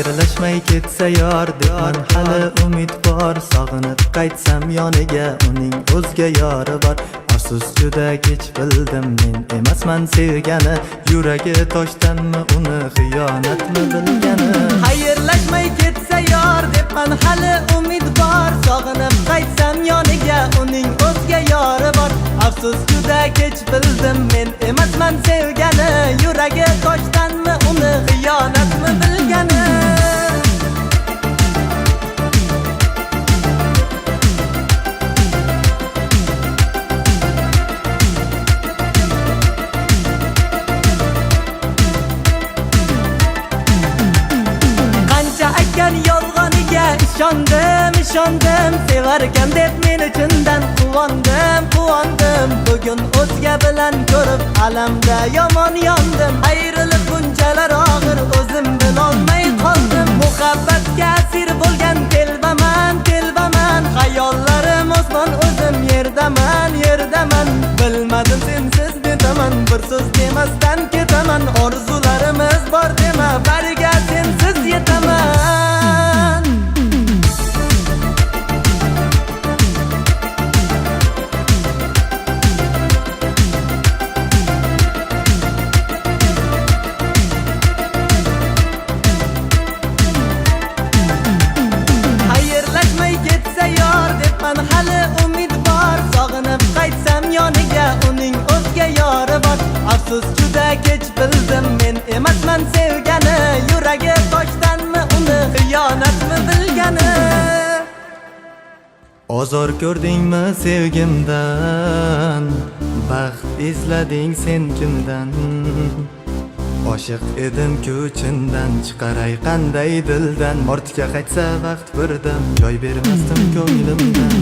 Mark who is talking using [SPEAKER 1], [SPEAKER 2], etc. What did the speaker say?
[SPEAKER 1] Xayrlashmay ketsa yor debman hali umid bor, sog'inib qaytsam yoniga uning o'zga yori bor. Afsus juda kech bildim men emasman sevgani, yuragi toshdanmi uni xiyonatmi bilgani. Xayrlashmay ketsa yor debman hali umid bor, sog'inib qaytsam yoniga uning o'zga yori bor. Afsus juda kech bildim men emasman sevgani, yuragi toshdanmi uni xiyonatmi bilgani. ishondim sevarkan deb men uchundan quvondim bugun o'zga bilan ko'rib alamda yomon yondim. Ayrilib bunchalar og'ir o'zim bilolmay qoldim. Muhabbatga asir bo'lgan telbaman xayollarim osmon o'zim yerdaman bilmadim sensiz netaman, bir so'z demasdan ketaman. Orzularimiz bor dema, bariga sensiz yetaman. Hali umid bor, sog'inib qaytsam yoniga uning o'zga yori bor. Afsus juda kech bildim men emasman sevgani, yuragi toshdanmi uni xiyonatmi bilgani. Ozor ko'rdingmi sevgimdan, baxt izlading sen kimdan? Oshiq edim ko'chindan, chiqaray qanday dildan. Ortga qaytsa vaqt birdan, joy bermasdim ko'nglimdan.